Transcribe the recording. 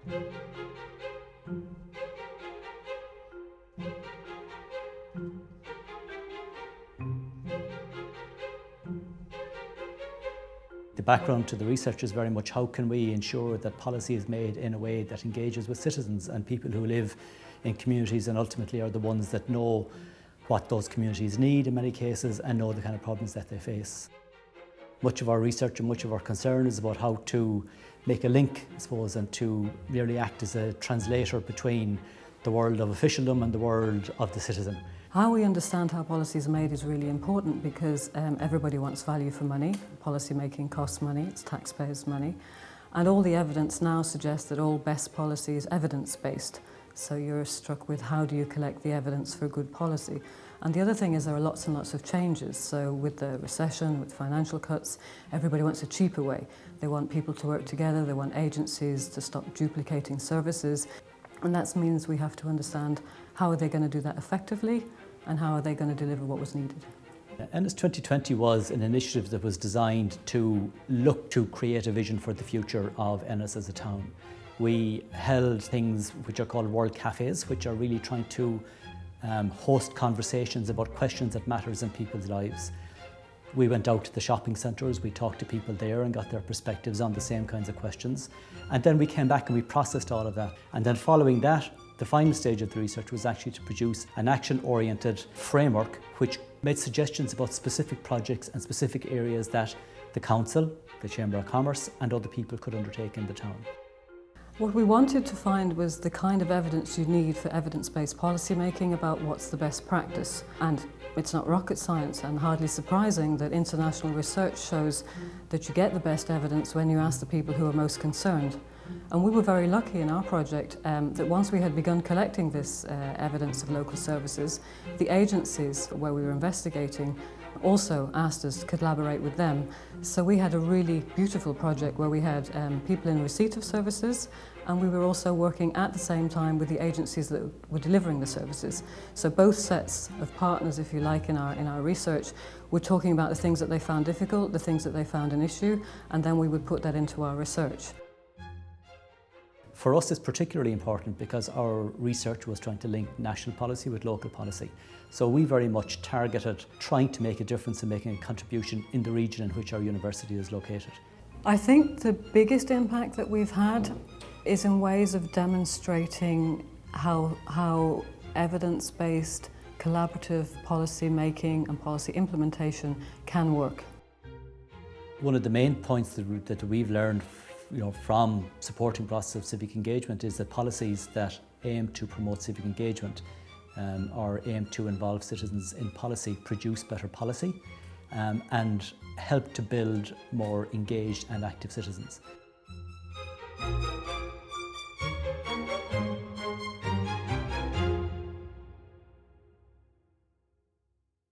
The background to the research is very much how can we ensure that policy is made in a way that engages with citizens and people who live in communities and ultimately are the ones that know what those communities need in many cases and know the kind of problems that they face. Much of our research and much of our concern is about how to make a link, I suppose, and to really act as a translator between the world of officialdom and the world of the citizen. How we understand how policy is made is really important because everybody wants value for money. Policy making costs money, it's taxpayers' money. And all the evidence now suggests that all best policy is evidence-based. So you're struck with how do you collect the evidence for good policy. And the other thing is there are lots and lots of changes. So with the recession, with financial cuts, everybody wants a cheaper way. They want people to work together, they want agencies to stop duplicating services. And that means we have to understand how are they going to do that effectively and how are they going to deliver what was needed. Ennis 2020 was an initiative that was designed to look to create a vision for the future of Ennis as a town. We held things which are called World Cafes, which are really trying to host conversations about questions that matters in people's lives. We went out to the shopping centres, we talked to people there and got their perspectives on the same kinds of questions. And then we came back and we processed all of that. And then following that, the final stage of the research was actually to produce an action-oriented framework which made suggestions about specific projects and specific areas that the Council, the Chamber of Commerce and other people could undertake in the town. What we wanted to find was the kind of evidence you need for evidence-based policy making about what's the best practice. And it's not rocket science and hardly surprising that international research shows that you get the best evidence when you ask the people who are most concerned. And we were very lucky in our project that once we had begun collecting this evidence of local services, the agencies where we were investigating also asked us to collaborate with them. So we had a really beautiful project where we had people in receipt of services and we were also working at the same time with the agencies that were delivering the services. So both sets of partners, if you like, in our research were talking about the things that they found difficult, the things that they found an issue, and then we would put that into our research. For us, it's particularly important because our research was trying to link national policy with local policy. So we very much targeted trying to make a difference and making a contribution in the region in which our university is located. I think the biggest impact that we've had is in ways of demonstrating how evidence-based collaborative policy making and policy implementation can work. One of the main points that we've learned from supporting process of civic engagement is that policies that aim to promote civic engagement or aim to involve citizens in policy produce better policy and help to build more engaged and active citizens.